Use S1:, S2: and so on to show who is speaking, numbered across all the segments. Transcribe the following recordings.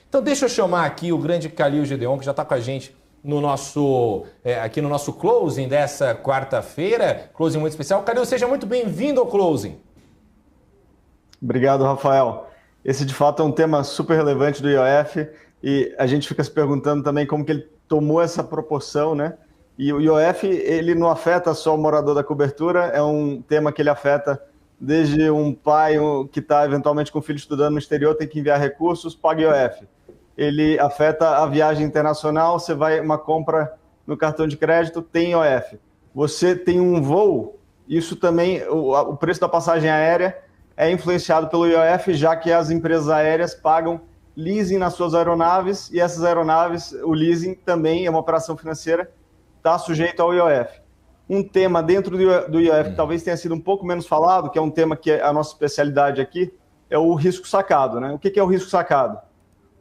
S1: Então deixa eu chamar aqui o grande Khalil Gedeon, que já está com a gente no nosso, aqui no nosso closing dessa quarta-feira, closing muito especial. Khalil, seja muito bem-vindo ao closing.
S2: Obrigado, Rafael. Esse, de fato, é um tema super relevante do IOF e a gente fica se perguntando também como que ele tomou essa proporção, né? E o IOF, ele não afeta só o morador da cobertura, é um tema que ele afeta desde um pai que está eventualmente com o filho estudando no exterior, tem que enviar recursos, paga IOF. Ele afeta a viagem internacional, você vai uma compra no cartão de crédito, tem IOF. Você tem um voo, isso também, o preço da passagem aérea é influenciado pelo IOF, já que as empresas aéreas pagam leasing nas suas aeronaves, e essas aeronaves, o leasing também é uma operação financeira, está sujeito ao IOF. Um tema dentro do IOF que talvez tenha sido um pouco menos falado, que é um tema que é a nossa especialidade aqui, é o risco sacado, né? O que é o risco sacado?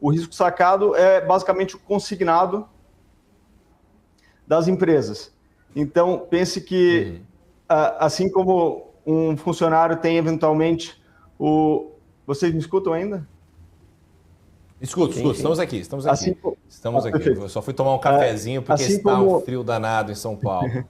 S2: O risco sacado é basicamente o consignado das empresas. Então, pense que, assim como um funcionário tem eventualmente o... Vocês me escutam ainda?
S1: Escuto. Estamos aqui.
S2: Assim,
S1: estamos aqui. Eu só fui tomar um cafezinho porque
S2: assim
S1: está
S2: como...
S1: um frio danado em São Paulo.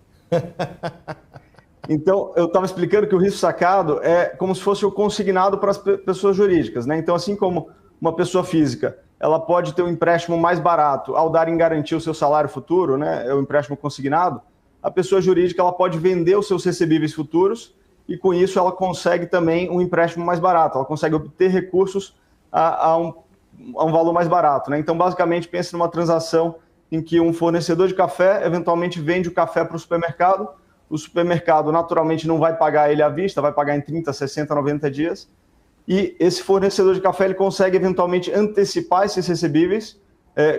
S2: Então, eu estava explicando que o risco sacado é como se fosse o consignado para as pessoas jurídicas, né? Então, assim como uma pessoa física, ela pode ter um empréstimo mais barato ao dar em garantia o seu salário futuro, né? É o empréstimo consignado. A pessoa jurídica, ela pode vender os seus recebíveis futuros e, com isso, ela consegue também um empréstimo mais barato. Ela consegue obter recursos a um valor mais barato, né? Então, basicamente, pense numa transação em que um fornecedor de café eventualmente vende o café para o supermercado naturalmente não vai pagar ele à vista, vai pagar em 30, 60, 90 dias, e esse fornecedor de café ele consegue eventualmente antecipar esses recebíveis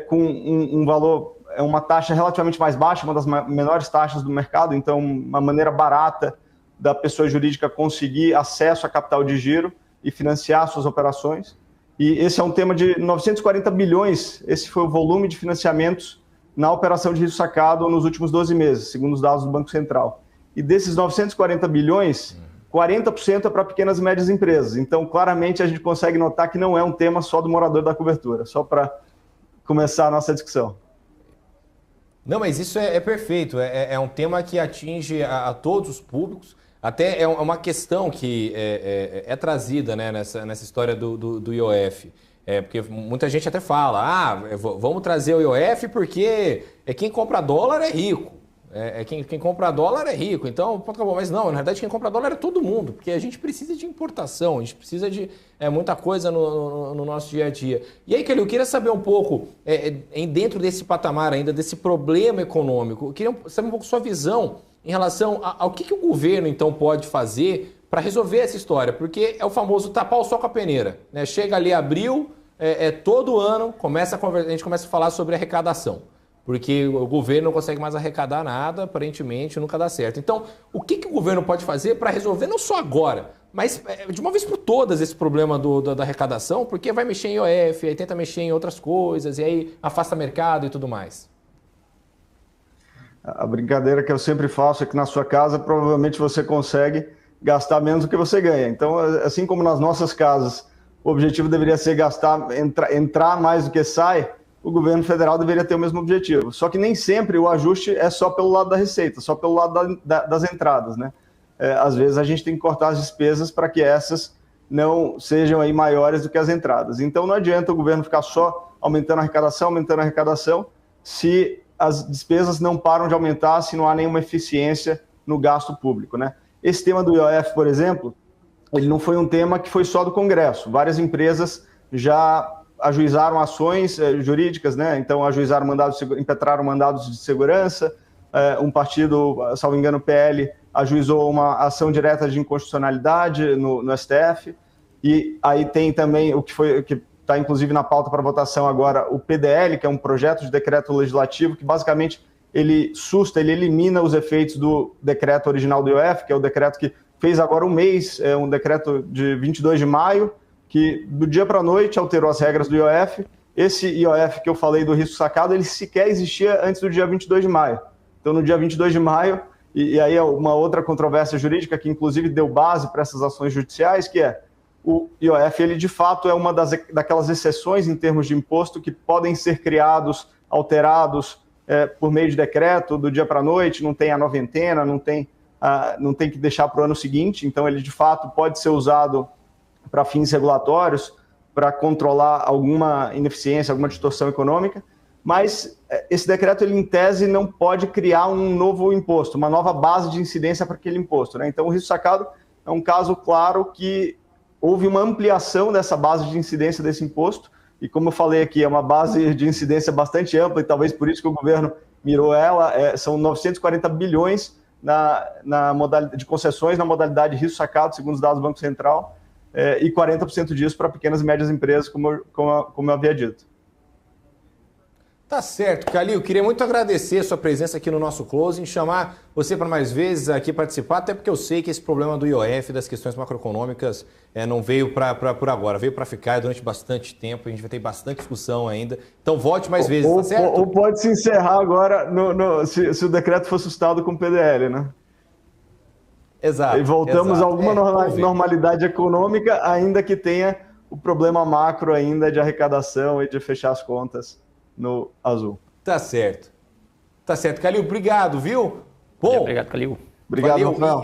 S2: com um valor, uma taxa relativamente mais baixa, uma das menores taxas do mercado, então uma maneira barata da pessoa jurídica conseguir acesso a capital de giro e financiar suas operações. E esse é um tema de 940 bilhões, esse foi o volume de financiamentos na operação de risco sacado nos últimos 12 meses, segundo os dados do Banco Central. E desses 940 bilhões, 40% é para pequenas e médias empresas. Então, claramente, a gente consegue notar que não é um tema só do morador da cobertura, só para começar a nossa discussão.
S1: Não, mas isso é perfeito, é um tema que atinge a todos os públicos. Até é uma questão que é trazida, né, nessa história do IOF. Porque muita gente até fala, vamos trazer o IOF porque quem compra dólar é rico. Quem compra dólar é rico. Então, ponto acabou. Mas não, na verdade, quem compra dólar é todo mundo. Porque a gente precisa de importação, a gente precisa de muita coisa no nosso dia a dia. E aí, Khalil, eu queria saber um pouco, dentro desse patamar ainda, desse problema econômico, eu queria saber um pouco sua visão em relação ao que o governo, então, pode fazer para resolver essa história. Porque é o famoso tapar o sol com a peneira, né? Chega ali abril, todo ano a gente começa a falar sobre arrecadação. Porque o governo não consegue mais arrecadar nada, aparentemente nunca dá certo. Então, o que o governo pode fazer para resolver, não só agora, mas de uma vez por todas esse problema da arrecadação, porque vai mexer em IOF, aí tenta mexer em outras coisas, e aí afasta mercado e tudo mais.
S2: A brincadeira que eu sempre faço é que na sua casa provavelmente você consegue gastar menos do que você ganha. Então, assim como nas nossas casas, o objetivo deveria ser entrar mais do que sai, o governo federal deveria ter o mesmo objetivo. Só que nem sempre o ajuste é só pelo lado da receita, só pelo lado das entradas, né? Às vezes a gente tem que cortar as despesas para que essas não sejam aí maiores do que as entradas. Então não adianta o governo ficar só aumentando a arrecadação, se as despesas não param de aumentar, se não há nenhuma eficiência no gasto público, né? Esse tema do IOF, por exemplo, ele não foi um tema que foi só do Congresso. Várias empresas já ajuizaram ações jurídicas, né? Então ajuizaram impetraram mandados de segurança, um partido, salvo engano, o PL, ajuizou uma ação direta de inconstitucionalidade no STF, e aí tem também o que está inclusive na pauta para votação agora, o PDL, que é um projeto de decreto legislativo que basicamente ele elimina os efeitos do decreto original do IOF, que é o decreto que fez agora um mês, um decreto de 22 de maio, que do dia para a noite alterou as regras do IOF. Esse IOF que eu falei do risco sacado, ele sequer existia antes do dia 22 de maio. Então, no dia 22 de maio, e aí é uma outra controvérsia jurídica que inclusive deu base para essas ações judiciais, que o IOF, ele de fato é uma daquelas exceções em termos de imposto que podem ser criados, alterados por meio de decreto, do dia para a noite, não tem a noventena, não tem que deixar para o ano seguinte, então ele de fato pode ser usado para fins regulatórios, para controlar alguma ineficiência, alguma distorção econômica, mas esse decreto, ele em tese, não pode criar um novo imposto, uma nova base de incidência para aquele imposto, né? Então o risco sacado é um caso claro que houve uma ampliação dessa base de incidência desse imposto, e como eu falei aqui, é uma base de incidência bastante ampla, e talvez por isso que o governo mirou ela, são 940 bilhões na modalidade de concessões na modalidade risco sacado, segundo os dados do Banco Central, e 40% disso para pequenas e médias empresas, como eu havia dito.
S1: Tá certo, Calil. Queria muito agradecer a sua presença aqui no nosso Closing, chamar você para mais vezes aqui participar, até porque eu sei que esse problema do IOF, das questões macroeconômicas, não veio por agora, veio para ficar durante bastante tempo, a gente vai ter bastante discussão ainda. Então volte mais vezes, tá certo?
S2: Ou pode se encerrar agora se o decreto for sustentado com o PDL, né?
S1: Exato.
S2: E voltamos a alguma normalidade econômica, ainda que tenha o problema macro ainda de arrecadação e de fechar as contas no azul.
S1: Tá certo. Tá certo. Calil, obrigado, viu?
S3: Bom, obrigado, Calil.
S2: Obrigado,
S1: Rafael.